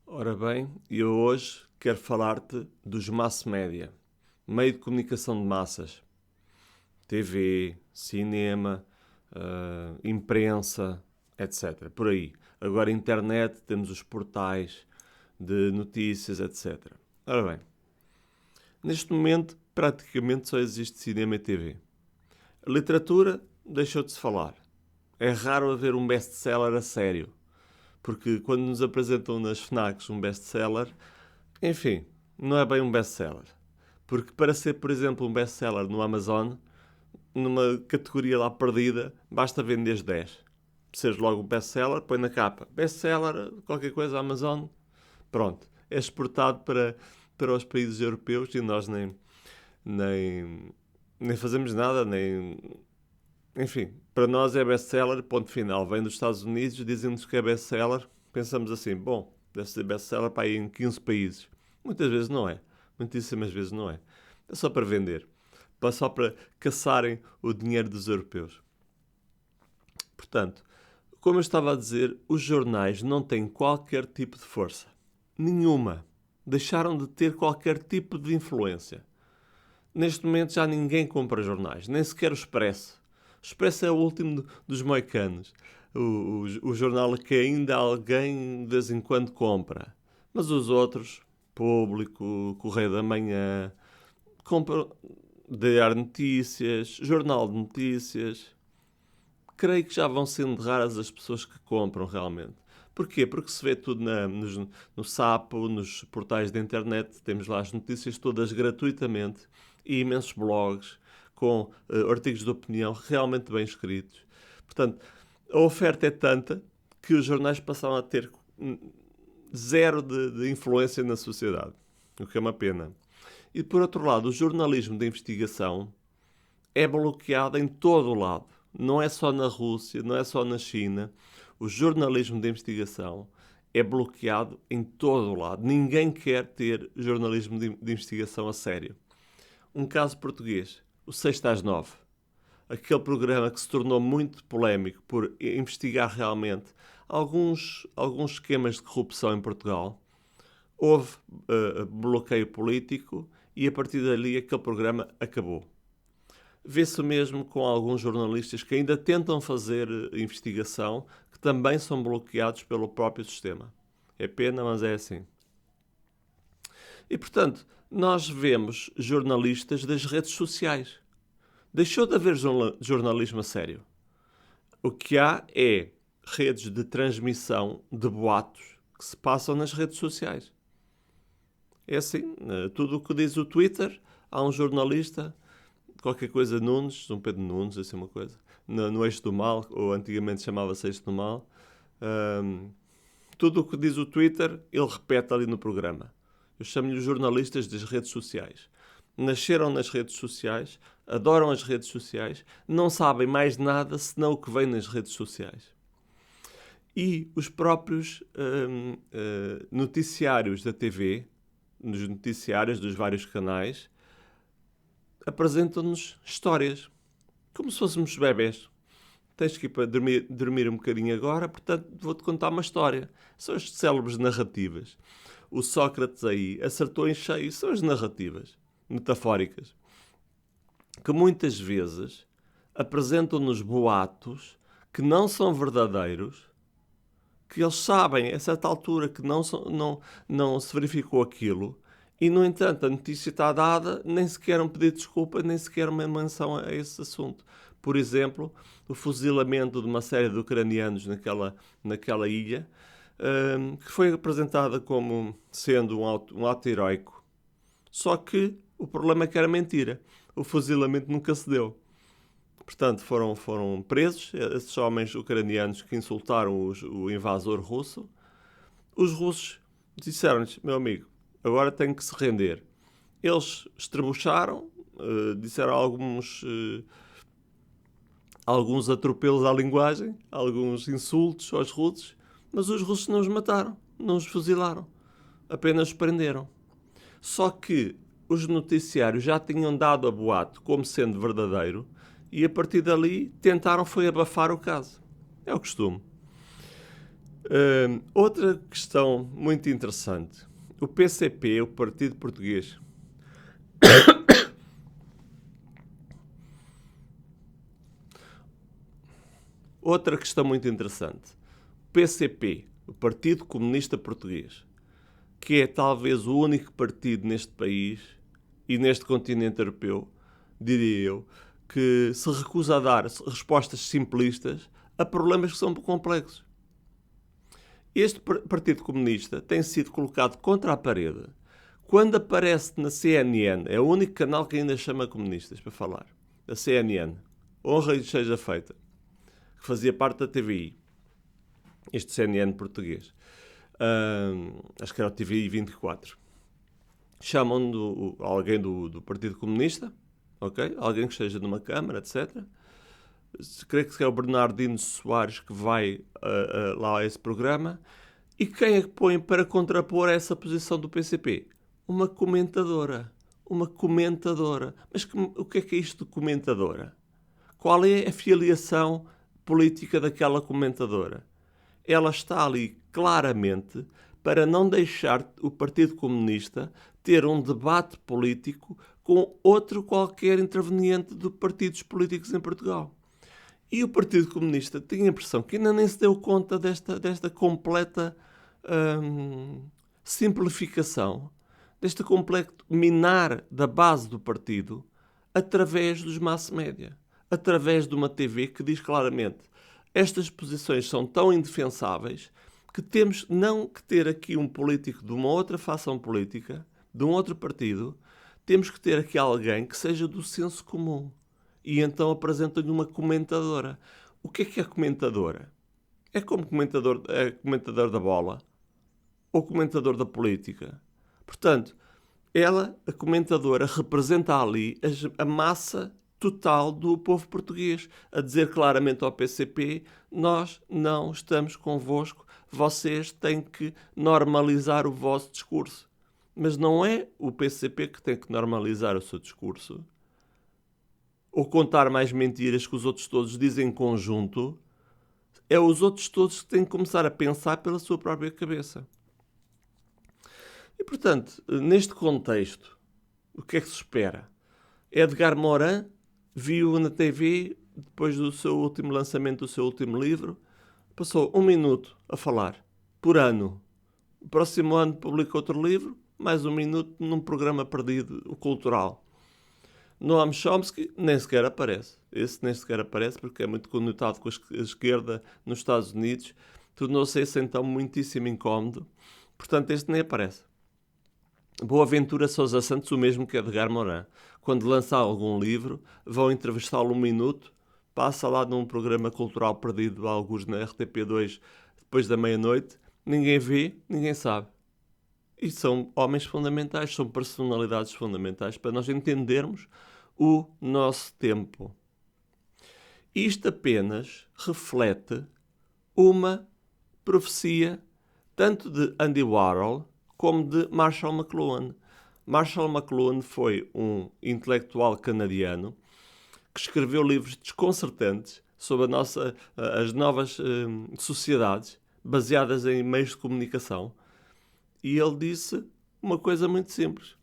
Ora bem, eu hoje quero falar-te dos mass media, meio de comunicação de massas, TV, cinema, imprensa, etc. Por aí. Agora, internet, temos os portais de notícias, etc. Ora bem, neste momento praticamente só existe cinema e TV. A literatura deixou de se falar. É raro haver um best-seller a sério, porque quando nos apresentam nas FNACs um best-seller, enfim, não é bem um best-seller. Porque para ser, por exemplo, um best-seller no Amazon, numa categoria lá perdida, basta vender 10. Seres logo um best-seller, põe na capa. Best-seller, qualquer coisa, Amazon, pronto. É exportado para os países europeus e nós nem fazemos nada, nem... Enfim, para nós é best-seller, ponto final. Vem dos Estados Unidos, dizem-nos que é best-seller, pensamos assim, bom, deve ser best-seller para ir em 15 países. Muitas vezes não é. Muitíssimas vezes não é. É só para vender. Só para caçarem o dinheiro dos europeus. Portanto, como eu estava a dizer, os jornais não têm qualquer tipo de força. Nenhuma. Deixaram de ter qualquer tipo de influência. Neste momento já ninguém compra jornais, nem sequer o Expresso. O Expresso é o último dos moicanos. O jornal que ainda alguém de vez em quando compra. Mas os outros, Público, Correio da Manhã, compram Diário de Notícias, Jornal de Notícias. Creio que já vão sendo raras as pessoas que compram realmente. Porquê? Porque se vê tudo no Sapo, nos portais da internet, temos lá as notícias todas gratuitamente e imensos blogs com artigos de opinião realmente bem escritos. Portanto, a oferta é tanta que os jornais passaram a ter zero de influência na sociedade, o que é uma pena. E por outro lado, o jornalismo de investigação é bloqueado em todo o lado. Não é só na Rússia, não é só na China. O jornalismo de investigação é bloqueado em todo o lado. Ninguém quer ter jornalismo de investigação a sério. Um caso português, o Sexta às 9. Aquele programa que se tornou muito polémico por investigar realmente alguns esquemas de corrupção em Portugal. Houve bloqueio político e a partir dali aquele programa acabou. Vê-se o mesmo com alguns jornalistas que ainda tentam fazer investigação, que também são bloqueados pelo próprio sistema. É pena, mas é assim. E, portanto, nós vemos jornalistas das redes sociais. Deixou de haver jornalismo a sério. O que há é redes de transmissão de boatos que se passam nas redes sociais. É assim, tudo o que diz o Twitter, há um jornalista, qualquer coisa Nunes, São Pedro Nunes, assim uma coisa, no Eixo do Mal, ou antigamente chamava-se Eixo do Mal. Tudo o que diz o Twitter, ele repete ali no programa. Eu chamo-lhe os jornalistas das redes sociais. Nasceram nas redes sociais, adoram as redes sociais, não sabem mais nada senão o que vem nas redes sociais. E os próprios noticiários da TV, nos noticiários dos vários canais, apresentam-nos histórias, como se fôssemos bebés. Tens que ir para dormir um bocadinho agora, portanto vou-te contar uma história. São as célebres narrativas. O Sócrates aí acertou em cheio, são as narrativas metafóricas, que muitas vezes apresentam-nos boatos que não são verdadeiros, que eles sabem a certa altura que não se verificou aquilo, e no entanto a notícia está dada, nem sequer um pedido de desculpa, nem sequer uma menção a esse assunto. Por exemplo, o fuzilamento de uma série de ucranianos naquela ilha, que foi apresentada como sendo um ato heroico. Só que o problema é que era mentira. O fuzilamento nunca se deu. Portanto, foram presos esses homens ucranianos que insultaram o invasor russo. Os russos disseram-lhes, meu amigo, agora tem que se render. Eles estrebucharam, disseram alguns atropelos à linguagem, alguns insultos aos russos, mas os russos não os mataram, não os fuzilaram, apenas os prenderam. Só que os noticiários já tinham dado a boato como sendo verdadeiro e a partir dali tentaram foi abafar o caso. É o costume. Outra questão muito interessante. O PCP, o Partido Português, outra questão muito interessante. O PCP, o Partido Comunista Português, que é talvez o único partido neste país e neste continente europeu, diria eu, que se recusa a dar respostas simplistas a problemas que são complexos. Este Partido Comunista tem sido colocado contra a parede quando aparece na CNN. É o único canal que ainda chama comunistas para falar. A CNN. Honra lhe seja feita. Que fazia parte da TVI. Este CNN português. Acho que era o TVI 24. Chamam alguém do Partido Comunista. Okay? Alguém que esteja numa câmara, etc. Creio que é o Bernardino Soares que vai lá a esse programa. E quem é que põe para contrapor essa posição do PCP? Uma comentadora. Uma comentadora. Mas o que é isto de comentadora? Qual é a filiação política daquela comentadora? Ela está ali claramente para não deixar o Partido Comunista ter um debate político com outro qualquer interveniente de partidos políticos em Portugal. E o Partido Comunista tem a impressão que ainda nem se deu conta desta completa simplificação, deste completo minar da base do partido através dos mass media, através de uma TV que diz claramente estas posições são tão indefensáveis que temos não que ter aqui um político de uma outra facção política, de um outro partido, temos que ter aqui alguém que seja do senso comum. E então apresenta-lhe uma comentadora. O que é comentadora? É como comentador da bola ou comentador da política. Portanto, ela, a comentadora, representa ali a massa total do povo português, a dizer claramente ao PCP: nós não estamos convosco, vocês têm que normalizar o vosso discurso. Mas não é o PCP que tem que normalizar o seu discurso ou contar mais mentiras que os outros todos dizem em conjunto. É os outros todos que têm que começar a pensar pela sua própria cabeça. E, portanto, neste contexto, o que é que se espera? Edgar Morin viu na TV, depois do seu último lançamento do seu último livro, passou 1 minuto a falar, por ano. No próximo ano publica outro livro, mais 1 minuto num programa perdido, o cultural. Noam Chomsky nem sequer aparece. Esse nem sequer aparece porque é muito conotado com a esquerda nos Estados Unidos. Tornou-se esse então muitíssimo incómodo. Portanto, este nem aparece. Boaventura Sousa Santos, o mesmo que Edgar Morin. Quando lança algum livro, vão entrevistá-lo 1 minuto, passa lá num programa cultural perdido, alguns na RTP2, depois da meia-noite. Ninguém vê, ninguém sabe. E são homens fundamentais, são personalidades fundamentais para nós entendermos o nosso tempo. Isto apenas reflete uma profecia tanto de Andy Warhol como de Marshall McLuhan. Marshall McLuhan foi um intelectual canadiano que escreveu livros desconcertantes sobre as novas sociedades baseadas em meios de comunicação. E ele disse uma coisa muito simples.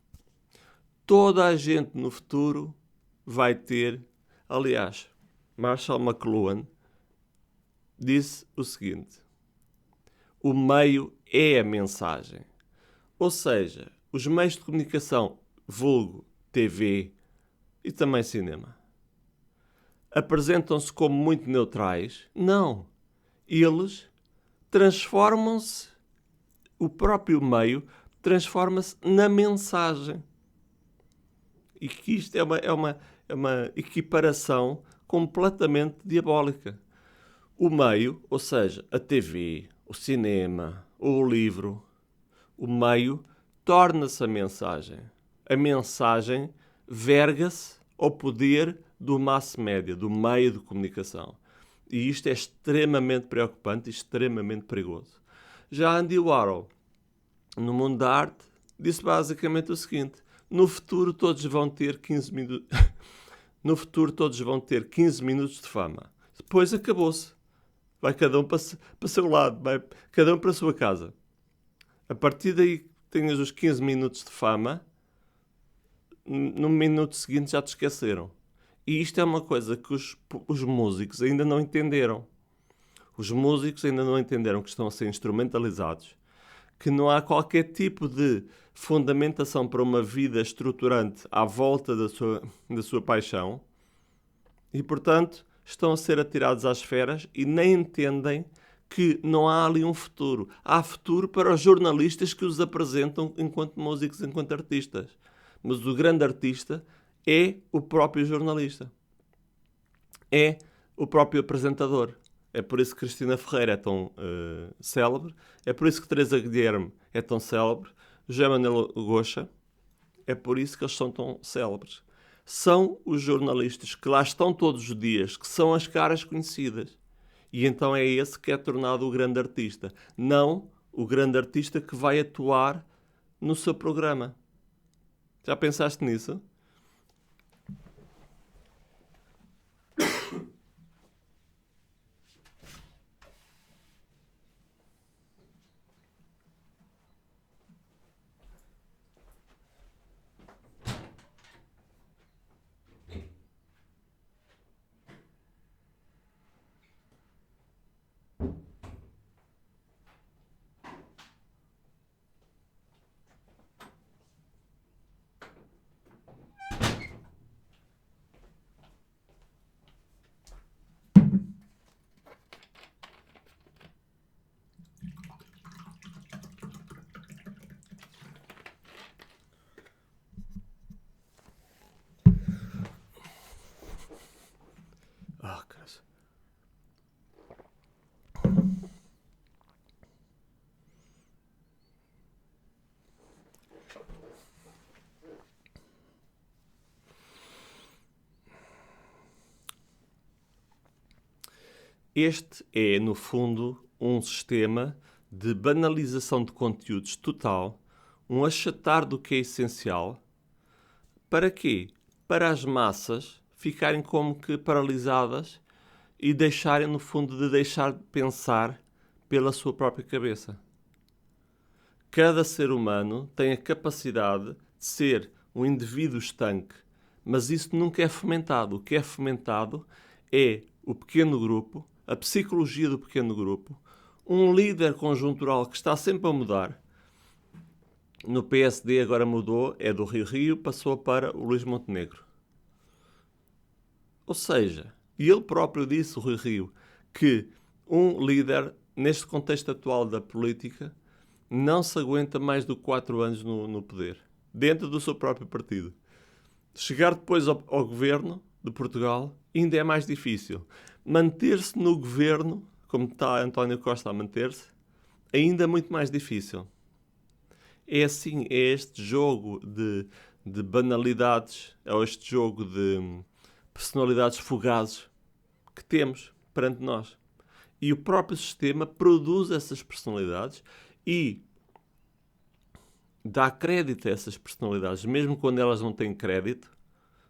Toda a gente no futuro vai ter... Aliás, Marshall McLuhan disse o seguinte: o meio é a mensagem. Ou seja, os meios de comunicação, vulgo, TV e também cinema, apresentam-se como muito neutrais? Não. Eles transformam-se, o próprio meio transforma-se na mensagem. E que isto é uma equiparação completamente diabólica. O meio, ou seja, a TV, o cinema, ou o livro, o meio torna-se a mensagem. A mensagem verga-se ao poder do mass media, do meio de comunicação. E isto é extremamente preocupante e extremamente perigoso. Já Andy Warhol, no mundo da arte, disse basicamente o seguinte: no futuro todos vão ter 15 minutos. No futuro todos vão ter 15 minutos de fama. Depois acabou-se. vai cada um para o seu lado, vai cada um para a sua casa. A partir daí tens os 15 minutos de fama, no minuto seguinte já te esqueceram. E isto é uma coisa que os músicos ainda não entenderam. Os músicos ainda não entenderam que estão a ser instrumentalizados, que não há qualquer tipo de fundamentação para uma vida estruturante à volta da sua paixão e, portanto, estão a ser atirados às feras e nem entendem que não há ali um futuro. Há futuro para os jornalistas que os apresentam enquanto músicos, enquanto artistas. Mas o grande artista é o próprio jornalista. É o próprio apresentador. É por isso que Cristina Ferreira é tão célebre. É por isso que Teresa Guilherme é tão célebre. José Manuel Goxa. É por isso que eles são tão célebres. São os jornalistas que lá estão todos os dias, que são as caras conhecidas. E então é esse que é tornado o grande artista. Não o grande artista que vai atuar no seu programa. Já pensaste nisso? Ah, caralho. Este é, no fundo, um sistema de banalização de conteúdos total, um achatar do que é essencial. Para quê? Para as massas ficarem como que paralisadas e deixarem, no fundo, de deixar de pensar pela sua própria cabeça. Cada ser humano tem a capacidade de ser um indivíduo estanque, mas isso nunca é fomentado. O que é fomentado é o pequeno grupo, a psicologia do pequeno grupo, um líder conjuntural que está sempre a mudar. No PSD agora mudou, é do Rio, passou para o Luís Montenegro. Ou seja, e ele próprio disse, o Rio, que um líder, neste contexto atual da política, não se aguenta mais do que 4 anos no poder, dentro do seu próprio partido. Chegar depois ao governo de Portugal ainda é mais difícil. Manter-se no governo, como está António Costa a manter-se, ainda é muito mais difícil. É assim, é este jogo de banalidades, é este jogo de personalidades fugazes que temos perante nós. E o próprio sistema produz essas personalidades e dá crédito a essas personalidades, mesmo quando elas não têm crédito,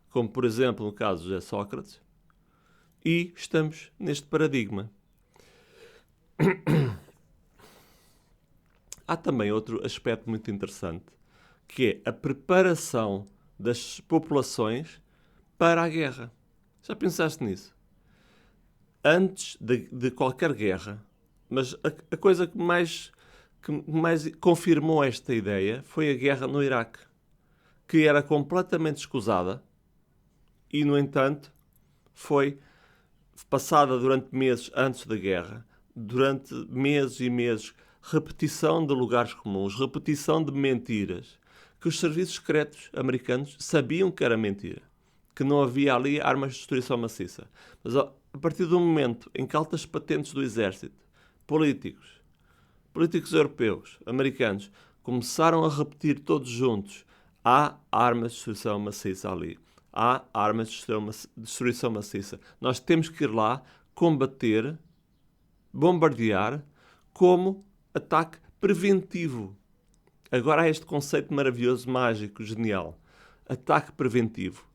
como por exemplo no caso de José Sócrates, e estamos neste paradigma. Há também outro aspecto muito interessante, que é a preparação das populações para a guerra. Já pensaste nisso? Antes de qualquer guerra, mas a coisa que mais confirmou esta ideia foi a guerra no Iraque, que era completamente escusada e, no entanto, foi passada durante meses antes da guerra, durante meses e meses, repetição de lugares comuns, repetição de mentiras, que os serviços secretos americanos sabiam que era mentira, que não havia ali armas de destruição maciça. Mas a partir do momento em que altas patentes do exército, políticos europeus, americanos, começaram a repetir todos juntos: há armas de destruição maciça ali. Há armas de destruição maciça. Nós temos que ir lá combater, bombardear, como ataque preventivo. Agora há este conceito maravilhoso, mágico, genial. Ataque preventivo.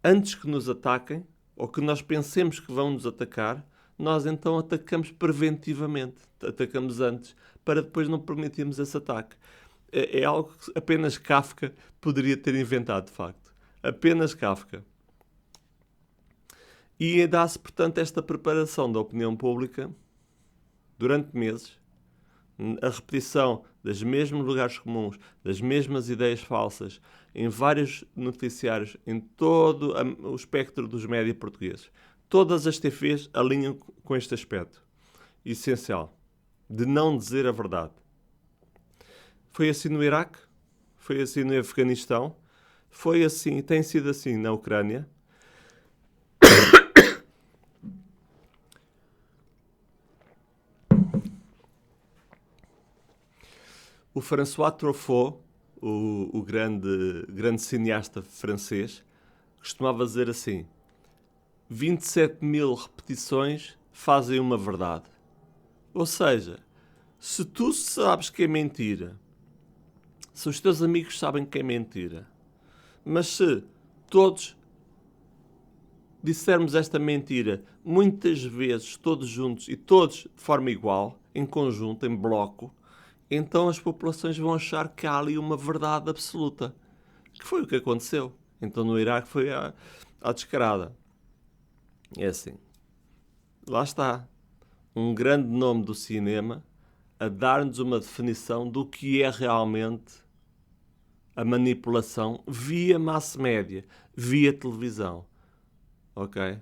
Antes que nos ataquem, ou que nós pensemos que vão nos atacar, nós então atacamos preventivamente, atacamos antes, para depois não permitirmos esse ataque. É algo que apenas Kafka poderia ter inventado, de facto. Apenas Kafka. E dá-se, portanto, esta preparação da opinião pública durante meses, a repetição dos mesmos lugares comuns, das mesmas ideias falsas, em vários noticiários, em todo o espectro dos médias portugueses. Todas as TVs alinham com este aspecto essencial, de não dizer a verdade. Foi assim no Iraque, foi assim no Afeganistão, foi assim, tem sido assim na Ucrânia. O François Truffaut, o grande cineasta francês, costumava dizer assim: 27.000 repetições fazem uma verdade. Ou seja, se tu sabes que é mentira, se os teus amigos sabem que é mentira, mas se todos dissermos esta mentira muitas vezes, todos juntos e todos de forma igual, em conjunto, em bloco, então as populações vão achar que há ali uma verdade absoluta. Que foi o que aconteceu. Então no Iraque foi à descarada. É assim. Lá está. Um grande nome do cinema a dar-nos uma definição do que é realmente a manipulação via mass média, via televisão. Ok?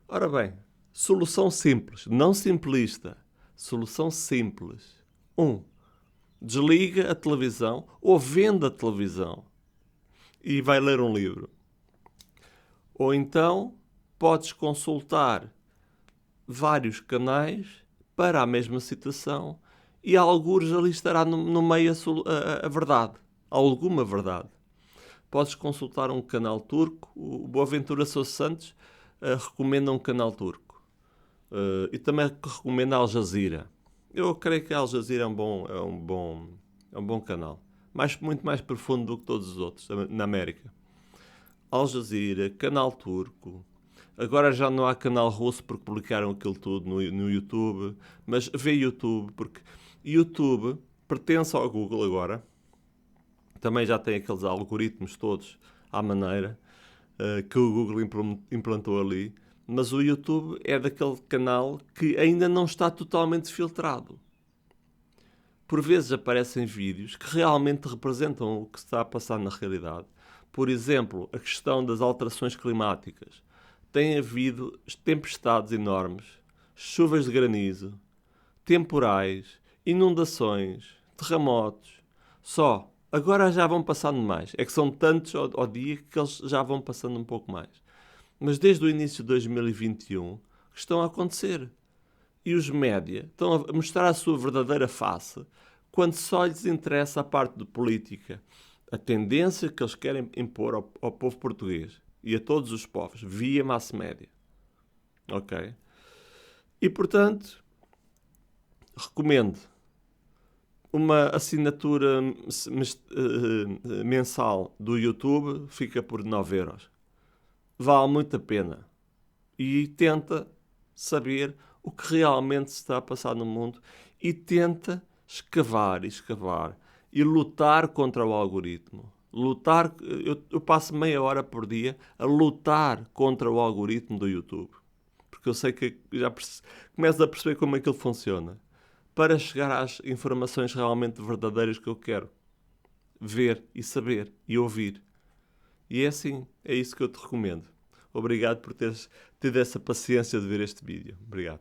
Ora bem, solução simples, não simplista. Solução simples. 1. Desliga a televisão ou vende a televisão e vai ler um livro. Ou então podes consultar vários canais para a mesma situação e algures ali estará no meio a verdade, alguma verdade. Podes consultar um canal turco, o Boaventura Sousa Santos recomenda um canal turco e também recomenda Al Jazeera. Eu creio que a Al Jazeera é um bom canal. Muito mais profundo do que todos os outros na América. Al Jazeera, canal turco. Agora já não há canal russo porque publicaram aquilo tudo no YouTube. Mas vê YouTube, porque YouTube pertence ao Google agora. Também já tem aqueles algoritmos todos à maneira que o Google implantou ali. Mas o YouTube é daquele canal que ainda não está totalmente filtrado. Por vezes aparecem vídeos que realmente representam o que está a passar na realidade. Por exemplo, a questão das alterações climáticas. Tem havido tempestades enormes, chuvas de granizo, temporais, inundações, terremotos. Só, agora já vão passando mais. É que são tantos ao dia que eles já vão passando um pouco mais. Mas desde o início de 2021 estão a acontecer. E os média estão a mostrar a sua verdadeira face quando só lhes interessa a parte de política, a tendência que eles querem impor ao povo português e a todos os povos, via mass média. Ok? E, portanto, recomendo uma assinatura mensal do YouTube, fica por 9€. Vale muito a pena. E tenta saber o que realmente se está a passar no mundo e tenta escavar e lutar contra o algoritmo. Eu passo meia hora por dia a lutar contra o algoritmo do YouTube. Porque eu sei que já começo a perceber como é que ele funciona. Para chegar às informações realmente verdadeiras que eu quero ver e saber e ouvir. E é assim, é isso que eu te recomendo. Obrigado por teres tido essa paciência de ver este vídeo. Obrigado.